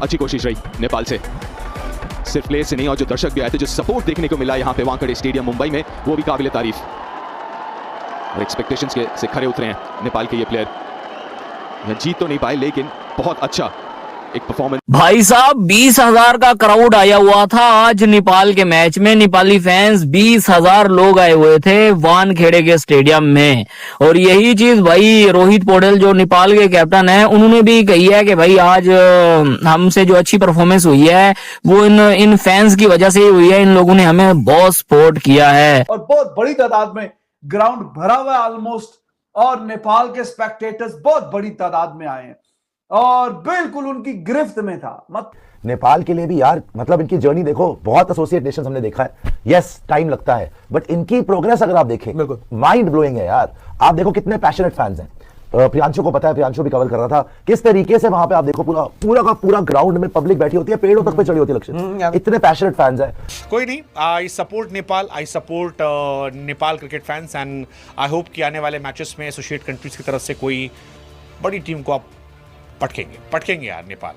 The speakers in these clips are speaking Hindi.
अच्छी कोशिश रही नेपाल से, सिर्फ प्लेयर से नहीं और जो दर्शक भी आए थे, जो सपोर्ट देखने को मिला यहाँ पे वानखेड़े स्टेडियम मुंबई में, वो भी काबिल तारीफ और एक्सपेक्टेशंस के से खरे उतरे हैं नेपाल के ये प्लेयर। जीत तो नहीं पाए लेकिन बहुत अच्छा एक परफॉर्मेंस। भाई साहब 20,000 का क्राउड आया हुआ था आज नेपाल के मैच में। नेपाली फैंस 20,000 लोग आए हुए थे वानखेड़े के स्टेडियम में। और यही चीज भाई रोहित पौडेल जो नेपाल के कैप्टन है उन्होंने भी कही है कि भाई आज हमसे जो अच्छी परफॉर्मेंस हुई है वो इन फैंस की वजह से ही हुई है। इन लोगों ने हमें बहुत सपोर्ट किया है और बहुत बड़ी तादाद में ग्राउंड भरा हुआ है ऑलमोस्ट, और नेपाल के स्पेक्टेटर्स बहुत बड़ी तादाद में आए हैं और बिल्कुल उनकी गिरफ्त में था। नेपाल के लिए भी यार, मतलब इनकी जर्नी देखो, बहुत एसोसिएट नेशंस हमने देखा है, यस टाइम लगता है, बट इनकी प्रोग्रेस अगर आप देखें माइंड ब्लोइंग है यार। आप देखो कितने पैशनेट फैंस हैं। प्रियांशु को पता है, प्रियांशु भी कवर कर रहा था किस तरीके से वहां पे आप देखो पूरा का पूरा ग्राउंड में पब्लिक बैठी होती है, पेड़ों तक पे चढ़ी होती है लक्ष्य, इतने पैशनेट फैंस हैं। कोई नहीं, I support Nepal, I support Nepal cricket fans and I hope कि आने वाले मैचेस में एसोसिएट कंट्रीज की तरफ से कोई बड़ी टीम को आप पटकेंगे यार नेपाल।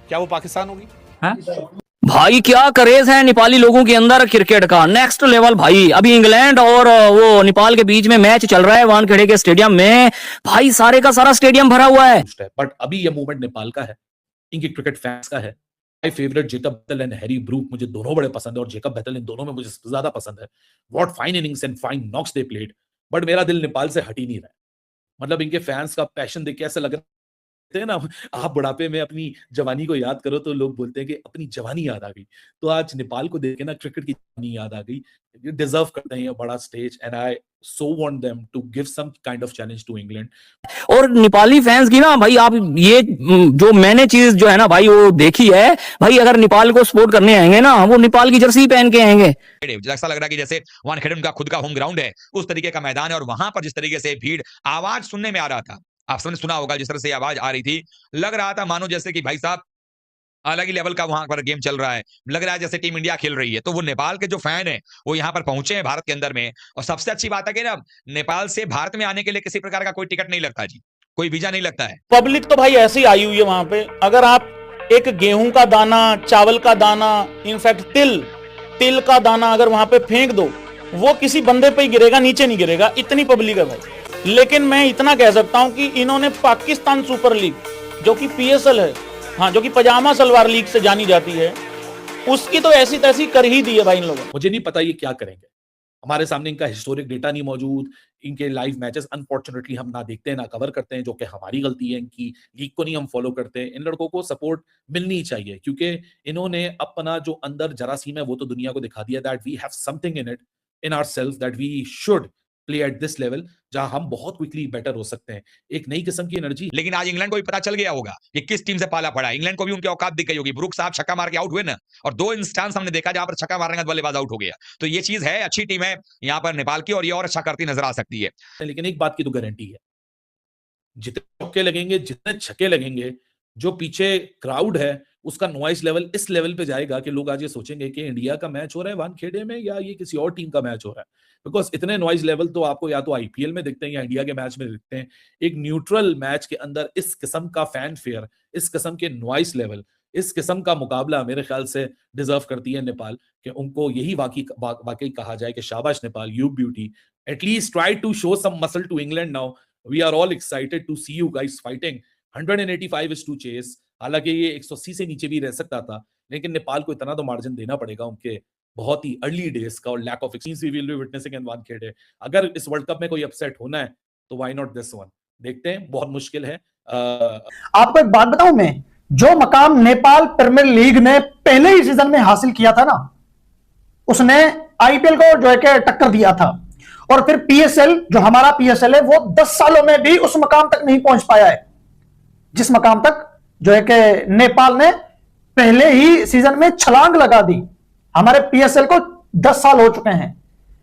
क्या वो पाकिस्तान होगी? भाई क्या क्रेज है नेपाली लोगों के अंदर क्रिकेट का, नेक्स्ट लेवल भाई। अभी इंग्लैंड और वो नेपाल के बीच में मैच चल रहा है वानखेड़े के स्टेडियम में, भाई सारे का सारा स्टेडियम भरा हुआ है। बट अभी ये मूवमेंट नेपाल का है, इनके क्रिकेट फैंस का है। My favourite Jacob Bethell and Harry Brook, मुझे दोनों बड़े पसंद है और जेकब बेथेल इन दोनों में मुझे ज्यादा पसंद है। What fine innings and fine knocks they played, but मेरा दिल नेपाल से हट ही नहीं रहा है। मतलब इनके फैंस का पैशन देख के ऐसा लग रहा है ना, आप बुढ़ापे में अपनी जवानी को याद करो तो लोग बोलते हैं कि अपनी जवानी याद आ गई। तो आज नेपाल को देख के ना क्रिकेट की जवानी याद आ गई। ये डिजर्व करते हैं ये बड़ा stage and I so want them to give some kind of challenge to England. और नेपाली फैंस की ना भाई, आप ये जो मैंने चीज जो है ना भाई वो देखी है भाई, अगर नेपाल को सपोर्ट करने आएंगे ना वो नेपाल की जर्सी पहन के आएंगे। ऐसा लग रहा है कि जैसे वानखेड़े उनका खुद का होम ग्राउंड है, उस तरीके का मैदान है। और वहां पर जिस तरीके से भीड़, आवाज सुनने में आ रहा था, आप सबने सुना होगा जिस तरह से आवाज आ रही थी, लग रहा था मानो जैसे कि भाई साहब अलग ही लेवल का वहां पर गेम चल रहा है। लग रहा है जैसे टीम इंडिया खेल रही है। तो वो नेपाल के जो फैन है वो यहाँ पर पहुंचे हैं भारत के अंदर में। और सबसे अच्छी बात है कि ना नेपाल से भारत में आने के लिए किसी प्रकार का कोई टिकट नहीं लगता जी, कोई वीजा नहीं लगता है। पब्लिक तो भाई ऐसी आई हुई है वहां पे। अगर आप एक गेहूं का दाना, चावल का दाना, इनफैक्ट तिल का दाना अगर वहां पे फेंक दो, वो किसी बंदे पे ही गिरेगा, नीचे नहीं गिरेगा, इतनी पब्लिक है भाई। लेकिन मैं इतना कह सकता हूं कि इन्होंने पाकिस्तान सुपर लीग जो कि पीएसएल है, हाँ, जो कि पजामा सलवार लीग से जानी जाती है, उसकी तो ऐसी तैसी कर ही दी है भाई इन लोगों। मुझे नहीं पता ये क्या करेंगे। हमारे सामने इनका हिस्टोरिक डेटा नहीं मौजूद, इनके लाइव मैचेस अनफॉर्चुनेटली हम ना देखते हैं ना कवर करते हैं, जो कि हमारी गलती है। इनकी लीग को नहीं हम फॉलो करते। इन लड़कों को सपोर्ट मिलनी चाहिए क्योंकि इन्होंने अपना जो अंदर जरासीम है वो तो दुनिया को दिखा दिया that we have something in it in ourselves, that we should play at this level जहां हम बहुत क्विकली बेटर हो सकते हैं। एक नई किस्म की एनर्जी। लेकिन आज इंग्लैंड को भी पता चल गया होगा कि किस टीम से पाला पड़ा। इंग्लैंड को भी उनकी औकात दिख गई होगी। ब्रूक साहब छक्का मार के आउट हुए ना, और 2 इंस्टेंस हमने देखा जहां पर छक्का मारने का बल्लेबाज आउट हो गया। तो ये चीज है, अच्छी टीम है यहाँ पर नेपाल की, और ये और अच्छा करती नजर आ सकती है। लेकिन एक बात की तो गारंटी है, जितने चौके लगेंगे, जितने छक्के लगेंगे, जो पीछे क्राउड है उसका नॉइस लेवल इस लेवल पे जाएगा कि लोग आज ये सोचेंगे कि इंडिया का मैच हो रहा है वानखेड़े में या ये किसी और टीम का मैच हो रहा है। बिकॉज इतने नॉइस लेवल तो आपको या तो आईपीएल में दिखते हैं या इंडिया के मैच में दिखते हैं। एक न्यूट्रल मैच के अंदर इस किस्म का फैन फेयर, इस किस्म के नॉइस लेवल, इस किस्म का मुकाबला मेरे ख्याल से डिजर्व करती है नेपाल, कि उनको यही वाकई कहा जाए कि शाबाश Nepal, you beauty, at least try to show some muscle to England now. We are all excited to see you guys fighting. 185 is to chase. हालांकि ये 180 से नीचे भी रह सकता था, लेकिन नेपाल को इतना तो मार्जिन देना पड़ेगा उनके बहुत ही अर्ली डेज का और lack of experience we will be witnessing in Wankhede. अगर इस वर्ल्ड कप में कोई अपसेट होना है तो व्हाई नॉट दिस वन। देखते हैं, बहुत मुश्किल है। आपको एक बात बताऊं मैं, जो मकाम नेपाल प्रीमियर लीग ने पहले ही सीजन में हासिल किया था ना, उसने आईपीएल को जो है कि टक्कर दिया था। और फिर पीएसएल, जो हमारा पीएसएल है, वो 10 सालों में भी उस मकाम तक नहीं पहुंच पाया है जिस मकाम तक जो है कि नेपाल ने पहले ही सीजन में छलांग लगा दी। हमारे पीएसएल को 10 साल हो चुके हैं।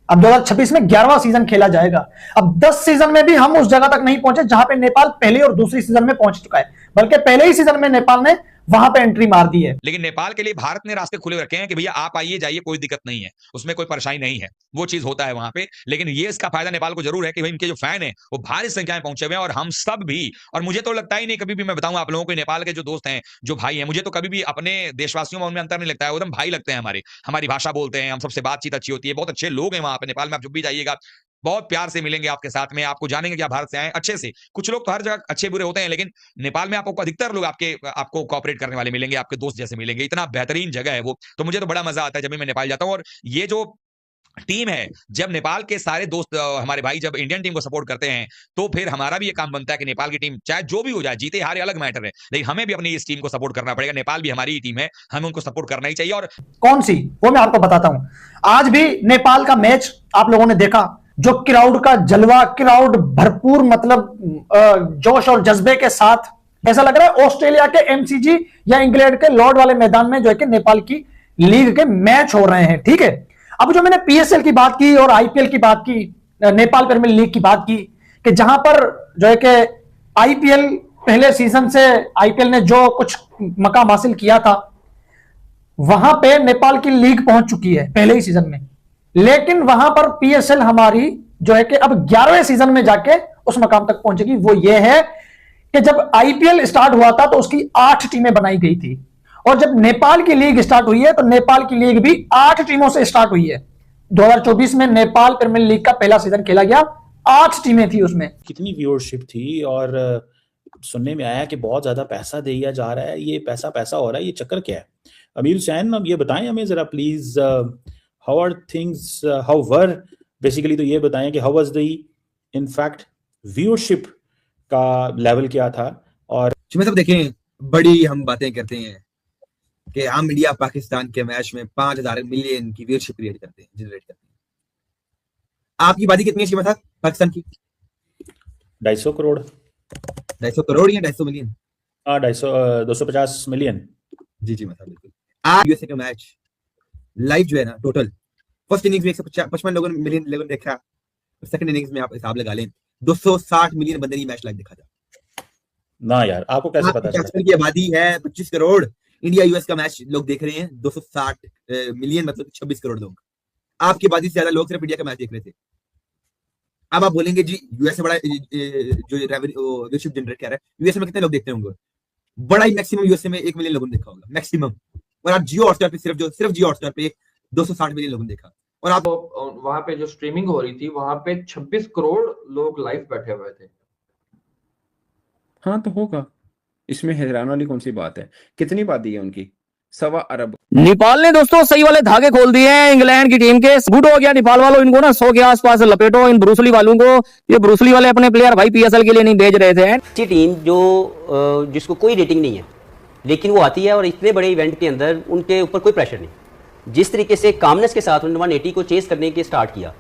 अब 2026 में 11वां सीजन खेला जाएगा। अब 10 सीजन में भी हम उस जगह तक नहीं पहुंचे जहां पे नेपाल पहले और दूसरी सीजन में पहुंच चुका है। बल्कि पहले ही सीजन में नेपाल ने वहां पे एंट्री मार दी है। लेकिन नेपाल के लिए भारत ने रास्ते खुले रखे हैं कि भैया आप आइए जाइए, कोई दिक्कत नहीं है, उसमें कोई परेशानी नहीं है, वो चीज होता है वहां पे। लेकिन ये इसका फायदा नेपाल को जरूर है कि भाई इनके जो फैन है वो भारी संख्या में पहुंचे हुए हैं, और हम सब भी, और मुझे तो लगता ही नहीं कभी भी, मैं बताऊं आप लोगों को, नेपाल के जो दोस्त हैं, जो भाई हैं, मुझे तो कभी भी अपने देशवासियों में उनमें अंतर नहीं लगता है, एकदम भाई लगते हैं हमारी भाषा बोलते हैं, हम सबसे बातचीत अच्छी होती है, बहुत अच्छे लोग हैं वहां पे नेपाल में। आप जब भी जाइएगा बहुत प्यार से मिलेंगे आपके साथ में, आपको जानेंगे कि आप भारत से आए अच्छे से। कुछ लोग तो हर जगह अच्छे बुरे होते हैं, लेकिन नेपाल में आपको अधिकतर लोग आपको कोऑपरेट करने वाले मिलेंगे, आपके दोस्त जैसे मिलेंगे। इतना बेहतरीन जगह है वो, तो मुझे तो बड़ा मजा आता है जब भी मैं नेपाल जाता हूं। और ये जो टीम है, जब नेपाल के सारे दोस्त हमारे भाई जब इंडियन टीम को सपोर्ट करते हैं, तो फिर हमारा भी ये काम बनता है कि नेपाल की टीम चाहे जो भी हो जाए, जीते हारे अलग मैटर है, लेकिन हमें भी अपनी इस टीम को सपोर्ट करना पड़ेगा। नेपाल भी हमारी ही टीम है, हमें उनको सपोर्ट करना ही चाहिए। और कौन सी, वो मैं आपको बताता हूं। आज भी नेपाल का मैच आप लोगों ने देखा, जो क्राउड का जलवा, क्राउड भरपूर, मतलब जोश और जज्बे के साथ, ऐसा लग रहा है ऑस्ट्रेलिया के एमसीजी या इंग्लैंड के लॉर्ड वाले मैदान में जो है कि नेपाल की लीग के मैच हो रहे हैं। ठीक है, अब जो मैंने पीएसएल की बात की और आईपीएल की बात की, नेपाल प्रीमियर लीग की बात की, कि जहां पर जो है कि आईपीएल पहले सीजन से आईपीएल ने जो कुछ मकाम हासिल किया था, वहां पे नेपाल की लीग पहुंच चुकी है पहले ही सीजन में। लेकिन वहां पर पीएसएल हमारी जो है कि अब 11वें सीजन में जाके उस मकाम तक पहुंचेगी। वो ये है कि जब आईपीएल स्टार्ट हुआ था तो उसकी 8 टीमें बनाई गई थी, और जब नेपाल की लीग स्टार्ट हुई है तो नेपाल की लीग भी 8 टीमों से स्टार्ट हुई है। 2024 में नेपाल प्रीमियर लीग का पहला सीजन खेला गया, 8 टीमें थी उसमें। कितनी व्यूअरशिप थी, और सुनने में आया कि बहुत ज्यादा पैसा दिया जा रहा है। ये पैसा हो रहा है, ये चक्कर क्या है? अमीर हुसैन, अब ये बताएं हमें जरा please, how are things, how were basically, तो ये बताएं कि how was the in fact viewership का लेवल क्या था। और सब देखें, बड़ी हम बातें करते हैं कि हम इंडिया पाकिस्तान के मैच में 5,000 मिलियन की व्यूअरशिप क्रिएट करते हैं, जनरेट करते हैं। आपकी बात कितनी है था पाकिस्तान की? 250 करोड़। 250 करोड़ या 250 मिलियन? 250 मिलियन। जी मतलब बिल्कुल। आज यूएसए का मैच लाइव जो है ना, टोटल फर्स्ट इनिंग्स में 155 मिलियन लोगों ने देखा, सेकंड इनिंग्स में आप हिसाब लगा लें 260 मिलियन बंदे ने मैच लाइव देखा था ना। यार आपको कैसे पता चला? की आबादी है 25 करोड़, इंडिया यूएस का मैच लोग देख रहे हैं 260 मिलियन, मतलब 26 करोड़ लोग। आपकी आबादी से ज्यादा लोग सिर्फ इंडिया का मैच देख रहे थे। अब आप बोलेंगे जी यूएस से बड़ा जो व्यूअरशिप जनरेट कर रहा है, यूएस में कितने लोग देखते होंगे? बड़ा ही मैक्सिमम यूएस में 1 मिलियन लोगों ने देखा होगा मैक्सिमम। और आप जियो हॉटस्टार पे सिर्फ जियो हॉटस्टार पे 260 मिलियन लोगों ने देखा। और आप वहां पे जो स्ट्रीमिंग हो रही थी, वहां पे 26 करोड़ लोग लाइव बैठे हुए थे। हाँ तो होगा, इसमें हैरान वाली कौन सी बात है? कितनी आबादी है उनकी? 1.25 अरब। नेपाल ने दोस्तों सही वाले धागे खोल दिए हैं इंग्लैंड की टीम के। गुड हो गया नेपाल वालों, इनको ना 100 के आसपास लपेटो इन ब्रूसली वालों को। ये ब्रूसली वाले अपने प्लेयर भाई पीएसएल के लिए नहीं भेज रहे थे। अच्छी टीम जो जिसको कोई रेटिंग नहीं है, लेकिन वो आती है और इतने बड़े इवेंट के अंदर उनके ऊपर कोई प्रेशर नहीं, जिस तरीके से कामनेस के साथ उन्होंने 180 को चेस करने के स्टार्ट किया,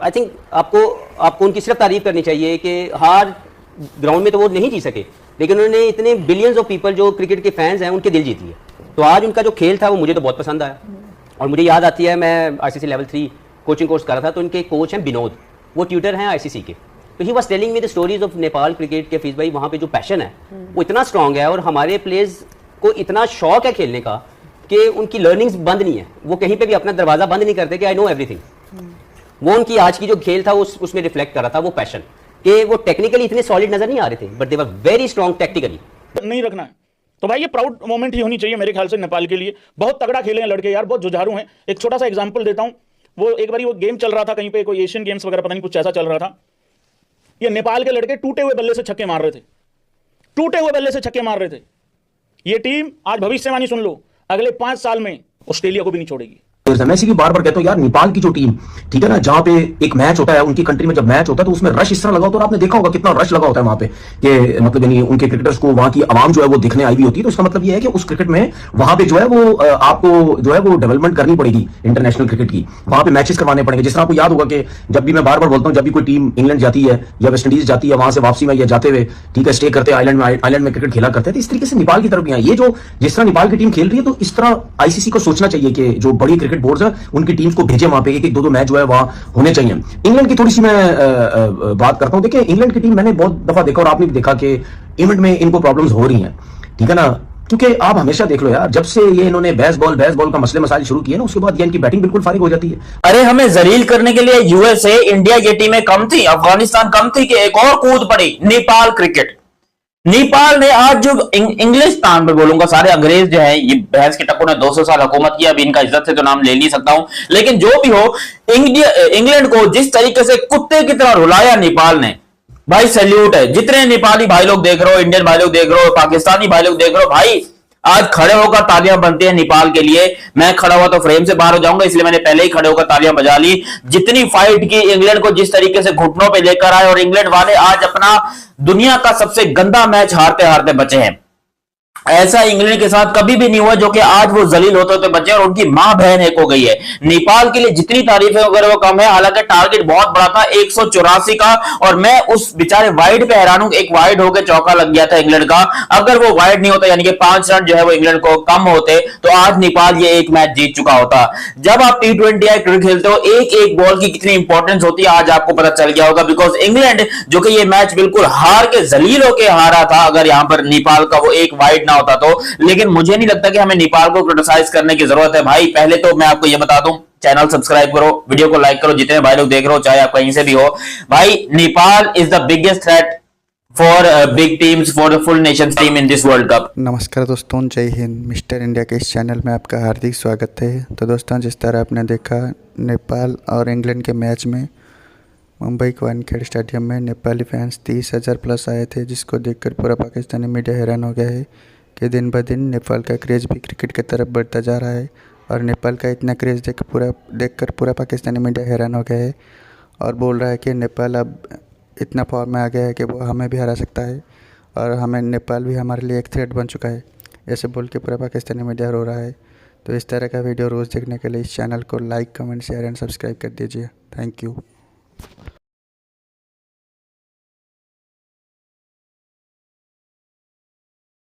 आई थिंक आपको उनकी सिर्फ तारीफ करनी चाहिए कि हार ग्राउंड में तो वो नहीं जीत सके, लेकिन उन्होंने इतने बिलियंस ऑफ पीपल जो क्रिकेट के फैंस हैं उनके दिल जीत लिए। तो आज उनका जो खेल था वो मुझे तो बहुत पसंद आया। और मुझे याद आती है, मैं आईसीसी लेवल 3 कोचिंग कोर्स कर रहा था, तो उनके कोच हैं विनोद, वो ट्यूटर हैं आईसीसी के। तो he was telling me the stories of Nepal cricket के। फीस भाई वहाँ पे जो पैशन है वो इतना स्ट्रांग है, और हमारे प्लेयर्स को इतना शौक है खेलने का कि उनकी लर्निंग्स बंद नहीं है, वो कहीं पे भी अपना दरवाजा बंद नहीं करते कि आई नो एवरीथिंग। वो उनकी आज की जो खेल था उसमें रिफ्लेक्ट कर रहा था वो पैशन, कि वो टेक्निकली इतने सॉलिड नजर नहीं आ रहे थे, but they were very strong technically. नहीं रखना है तो भाई ये प्राउड मोमेंट ही होनी चाहिए मेरे ख्याल से नेपाल के लिए। बहुत तगड़ा खेले हैं लड़के यार, बहुत जुझारू हैं। एक छोटा सा एग्जांपल देता हूं, वो एक बारी वो गेम चल रहा था कहीं पे, कोई एशियन गेम्स वगैरह पता नहीं कुछ ऐसा चल रहा था। ये नेपाल के लड़के टूटे हुए बल्ले से छक्के मार रहे थे, टूटे हुए बल्ले से छक्के मार रहे थे। ये टीम आज भविष्यवाणी सुन लो, अगले 5 साल में ऑस्ट्रेलिया को भी नहीं छोड़ेगी। मैं इसी बार कहता हूं यार, नेपाल की जो टीम, ठीक है ना, जहां पे एक मैच होता है उनकी कंट्री में, जब मैच होता है तो उसमें रश इस तरह लगा होता है, और आपने देखा होगा कितना रश लगा होता है वहां पे, कि मतलब यानी उनके क्रिकेटर्स को वहां की आवाम जो है वो दिखने आई हुई होती है। तो इसका मतलब ये है कि उस क्रिकेट में वहां पे जो है वो आपको जो है वो डेवलपमेंट करनी पड़ेगी इंटरनेशनल क्रिकेट की, वहां पे मैचेस करवाने पड़ेंगे। जिस तरह आपको याद होगा कि जब भी मैं बार बार बोलता हूँ, जब भी कोई टीम इंग्लैंड जाती है या वेस्ट इंडीज जाती है, वहां से वापसी में या जाते हुए, ठीक है, स्टे करते हैं आइलैंड में क्रिकेट खेला करते हैं। तो इस तरीके से नेपाल की तरफ भी है ये, जो जिस तरह नेपाल की टीम खेल रही है, तो इस तरह आईसीसी को सोचना चाहिए कि जो बड़ी क्रिकेट बोर्ड है उनकी टीम्स को भेजे वहां पे, एक 2-2 मैच जो है वहां होने चाहिए। इंग्लैंड की थोड़ी सी मैं बात करता हूं। देखिए इंग्लैंड की टीम मैंने बहुत दफा देखा, और आपने भी देखा कि इवेंट में इनको प्रॉब्लम्स हो रही हैं, ठीक है ना। क्योंकि आप हमेशा देख लो यार, जब से ये इन्होंने बेस बॉल का मसले मसाइल शुरू किए ना, उसके बाद ये इनकी बैटिंग बिल्कुल फारिग हो जाती है। अरे हमें जलील करने के लिए यूएसए, इंडिया की टीमें कम थी, अफगानिस्तान कम थी कि एक और कूद पड़ी नेपाल क्रिकेट। नेपाल ने आज जो इंग्लिस्तान में बोलूंगा, सारे अंग्रेज जो है, ये भैंस के टक्कों ने 200 साल हुकूमत किया, अभी इनका इज्जत से तो नाम ले नहीं सकता हूं, लेकिन जो भी हो, इंग्लैंड को जिस तरीके से कुत्ते की तरह रुलाया नेपाल ने, भाई सैल्यूट है। जितने नेपाली भाई लोग देख रहे हो, इंडियन भाई लोग देख रहे हो, पाकिस्तानी भाई लोग देख रहे हो, भाई आज खड़े होकर तालियां बनती हैं नेपाल के लिए। मैं खड़ा हुआ तो फ्रेम से बाहर हो जाऊंगा, इसलिए मैंने पहले ही खड़े होकर तालियां बजा ली। जितनी फाइट की, इंग्लैंड को जिस तरीके से घुटनों पे लेकर आए, और इंग्लैंड वाले आज अपना दुनिया का सबसे गंदा मैच हारते हारते बचे हैं। ऐसा इंग्लैंड के साथ कभी भी नहीं हुआ, जो कि आज वो जलील होते होते बचे और उनकी मां बहन एक हो गई है। नेपाल के लिए जितनी तारीफें अगर वो कम है, हालांकि टारगेट बहुत बड़ा था 184 का, और मैं उस बेचारे वाइड पे हैरान हूं। एक वाइड होकर चौका लग गया था इंग्लैंड का, अगर वो वाइड नहीं होता, यानी कि 5 रन जो है वो इंग्लैंड को कम होते, तो आज नेपाल ये एक मैच जीत चुका होता। जब आप T20 या क्रिकेट खेलते हो, एक एक बॉल की कितनी इंपॉर्टेंस होती है आज आपको पता चल गया होगा। बिकॉज इंग्लैंड जो कि ये मैच बिल्कुल हार के जलील होकर हारा था, अगर यहां पर नेपाल का वो एक वाइड होता तो। लेकिन मुझे नहीं लगता कि हमें नेपाल को क्रिटिसाइज करने की जरूरत है। भाई पहले तो मैं आपको यह बता दूं, चैनल सब्सक्राइब करो, वीडियो को लाइक करो, जितने भाई लोग देख रहे हो, चाहे आप कहीं से भी हो। भाई Nepal is the biggest threat for big teams, for the full Nations team in this world cup. नमस्कार दोस्तों, जय हिंद। मिस्टर इंडिया के इस चैनल में आपका हार्दिक स्वागत है। तो दोस्तों, जिस तरह आपने देखा नेपाल और इंग्लैंड के मैच में मुंबई के वानखेड़े स्टेडियम में नेपाली फैंस 30,000 प्लस आए थे, जिसको देखकर पूरा पाकिस्तानी मीडिया हैरान हो गया है कि दिन ब दिन नेपाल का क्रेज़ भी क्रिकेट की तरफ बढ़ता जा रहा है। और नेपाल का इतना क्रेज़ देखकर पूरा पाकिस्तानी मीडिया हैरान हो गया है और बोल रहा है कि नेपाल अब इतना फॉर्म में आ गया है कि वो हमें भी हरा सकता है, और हमें नेपाल भी हमारे लिए एक थ्रेट बन चुका है। ऐसे बोल के पूरा पाकिस्तानी मीडिया रो रहा है। तो इस तरह का वीडियो रोज़ देखने के लिए इस चैनल को like, comment, share and subscribe कर दीजिए। Thank you.